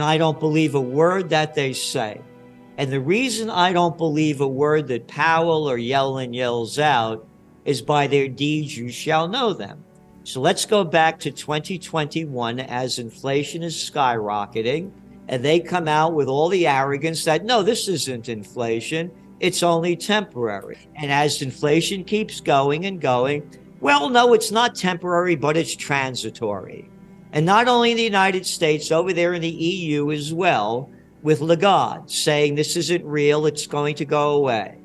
I don't believe a word that they say. And the reason I don't believe a word that Powell or Yellen yells out is by their deeds you shall know them. So let's go back to 2021 as inflation is skyrocketing, and they come out with all the arrogance that, no, this isn't inflation, it's only temporary. And as inflation keeps going and going, well, no, it's not temporary, but it's transitory. And not only in the United States, over there in the EU as well, with Lagarde saying this isn't real, it's going to go away.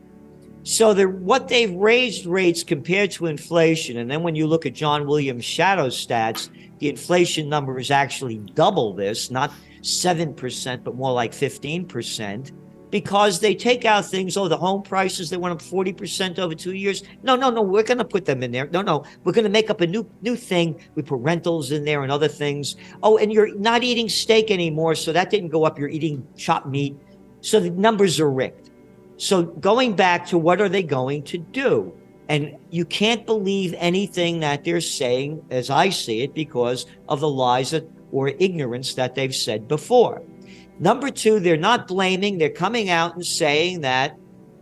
So what they've raised rates compared to inflation, and then when you look at John Williams' shadow stats, the inflation number is actually double this, not 7%, but more like 15%, because they take out things, the home prices, they went up 40% over 2 years. No, we're going to put them in there. No, we're going to make up a new thing. We put rentals in there and other things. Oh, and you're not eating steak anymore, so that didn't go up. You're eating chopped meat. So the numbers are rigged. So going back to what are they going to do? And you can't believe anything that they're saying, as I see it, because of the lies or ignorance that they've said before. Number two, they're not blaming. They're coming out and saying that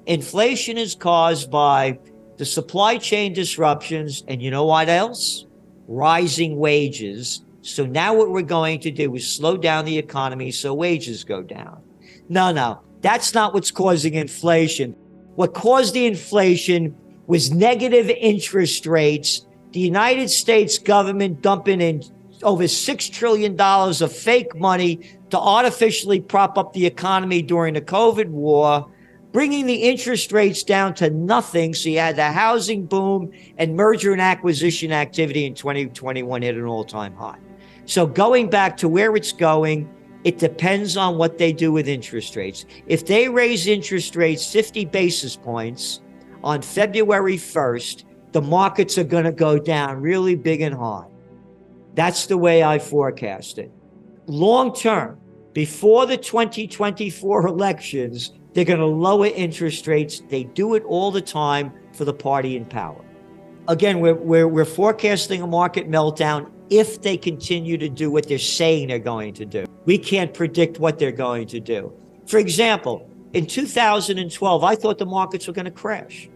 inflation is caused by the supply chain disruptions. And you know what else? Rising wages. So now what we're going to do is slow down the economy so wages go down. No, that's not what's causing inflation. What caused the inflation was negative interest rates. The United States government dumping in over $6 trillion of fake money to artificially prop up the economy during the COVID war, bringing the interest rates down to nothing. So you had the housing boom, and merger and acquisition activity in 2021 hit an all-time high. So going back to where it's going, it depends on what they do with interest rates. If they raise interest rates 50 basis points on February 1st, the markets are going to go down really big and hard. That's the way I forecast it. Long term, before the 2024 elections, they're going to lower interest rates. They do it all the time for the party in power. Again, we're forecasting a market meltdown if they continue to do what they're saying they're going to do. We can't predict what they're going to do. For example, in 2012, I thought the markets were going to crash.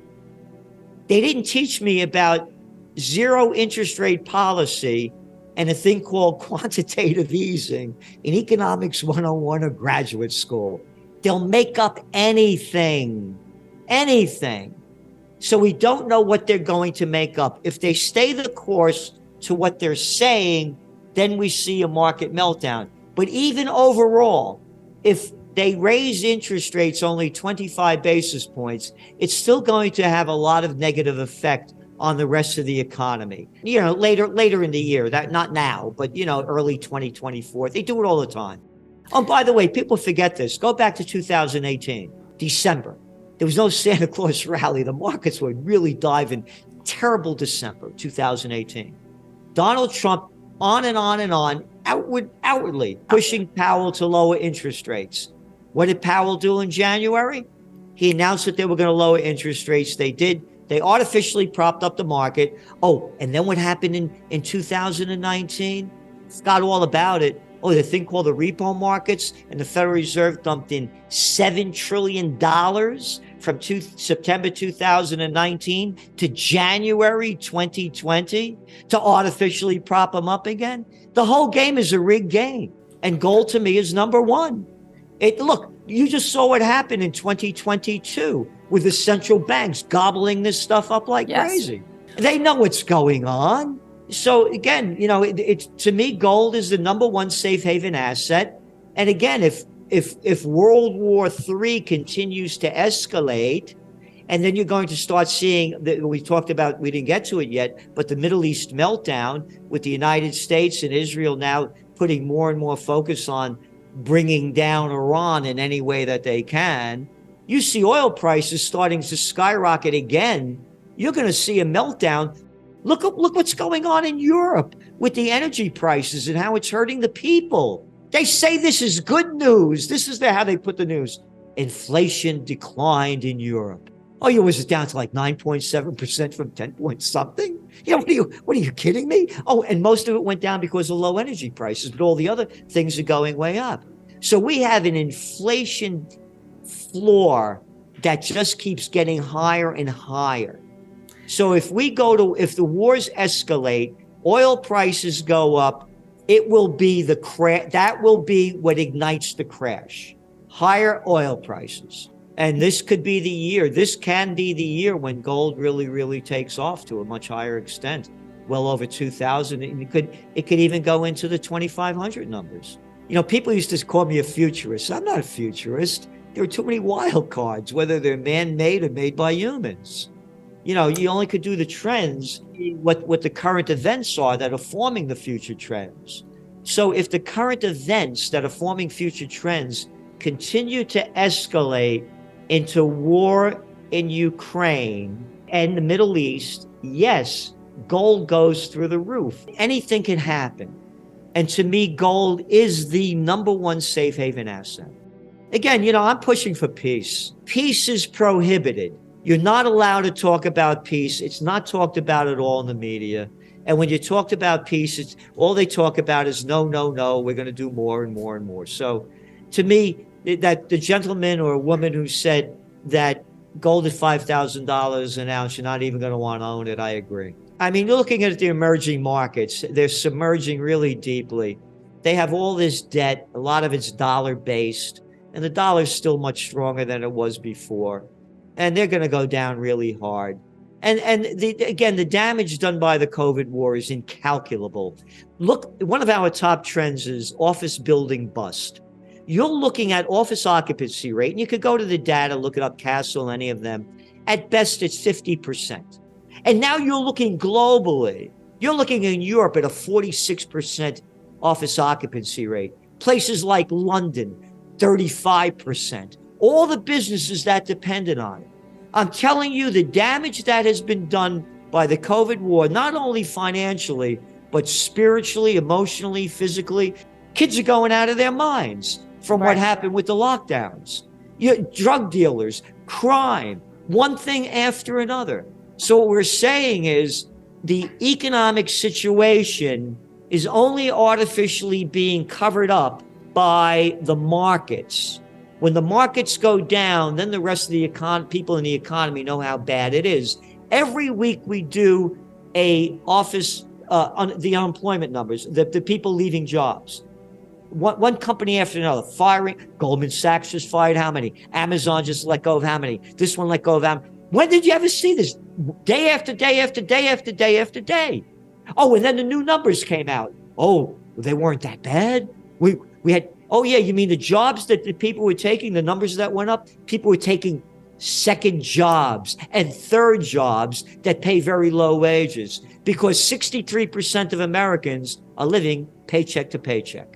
They didn't teach me about zero interest rate policy and a thing called quantitative easing in Economics 101 or graduate school. They'll make up anything. So we don't know what they're going to make up. If they stay the course to what they're saying, then we see a market meltdown. But even overall, if they raise interest rates only 25 basis points, it's still going to have a lot of negative effect on the rest of the economy. Later in the year, that not now, but early 2024. They do it all the time. Oh, by the way, people forget this. Go back to 2018, December. There was no Santa Claus rally. The markets were really diving. Terrible December 2018. Donald Trump on and on, outwardly pushing Powell to lower interest rates. What did Powell do in January? He announced that they were going to lower interest rates. They did. They artificially propped up the market. Oh, and then what happened in 2019? Forgot all about it. Oh, the thing called the repo markets, and the Federal Reserve dumped in $7 trillion from September 2019 to January 2020 to artificially prop them up again. The whole game is a rigged game, and gold to me is number one. Look, you just saw what happened in 2022 with the central banks gobbling this stuff up like crazy. They know what's going on. So again, to me, gold is the number one safe haven asset. And again, if World War III continues to escalate, and then you're going to start seeing that we talked about, we didn't get to it yet, but the Middle East meltdown with the United States and Israel now putting more and more focus on bringing down Iran in any way that they can. You see oil prices starting to skyrocket again. You're going to see a meltdown. Look what's going on in Europe with the energy prices and how it's hurting the people. They say this is good news. This is how they put the news. Inflation declined in Europe. Oh, was it down to like 9.7% from 10 point something? What are you kidding me? Oh, and most of it went down because of low energy prices, but all the other things are going way up. So we have an inflation floor that just keeps getting higher and higher. So if the wars escalate, oil prices go up, it will be that will be what ignites the crash. Higher oil prices. And this can be the year when gold really, really takes off to a much higher extent, well over 2,000. It could even go into the 2,500 numbers. People used to call me a futurist. I'm not a futurist. There are too many wild cards, whether they're man-made or made by humans. You only could do the trends, what the current events are that are forming the future trends. So if the current events that are forming future trends continue to escalate into war in Ukraine and the Middle East, yes, gold goes through the roof. Anything can happen. And to me, gold is the number one safe haven asset. Again, I'm pushing for peace. Peace is prohibited. You're not allowed to talk about peace. It's not talked about at all in the media. And when you talked about peace, all they talk about is no, no, no, we're going to do more and more and more. So to me, that the gentleman or woman who said that gold is $5,000 an ounce, you're not even going to want to own it, I agree. I mean, you're looking at the emerging markets. They're submerging really deeply. They have all this debt. A lot of it's dollar-based. And the dollar is still much stronger than it was before. And they're going to go down really hard. And the damage done by the COVID war is incalculable. Look, one of our top trends is office building bust. You're looking at office occupancy rate, and you could go to the data, look it up, Castle, any of them. At best, it's 50%. And now you're looking globally. You're looking in Europe at a 46% office occupancy rate. Places like London, 35%. All the businesses that depended on it. I'm telling you, the damage that has been done by the COVID war, not only financially, but spiritually, emotionally, physically. Kids are going out of their minds from what happened with the lockdowns. Drug dealers, crime, one thing after another. So what we're saying is the economic situation is only artificially being covered up by the markets. When the markets go down, then the rest of the people in the economy know how bad it is. Every week we do the unemployment numbers, the people leaving jobs. One company after another, firing. Goldman Sachs just fired how many? Amazon just let go of how many? This one let go of how many? When did you ever see this? Day after day after day after day after day. Oh, and then the new numbers came out. Oh, they weren't that bad. We had, oh yeah, you mean the jobs that the people were taking, the numbers that went up? People were taking second jobs and third jobs that pay very low wages because 63% of Americans are living paycheck to paycheck.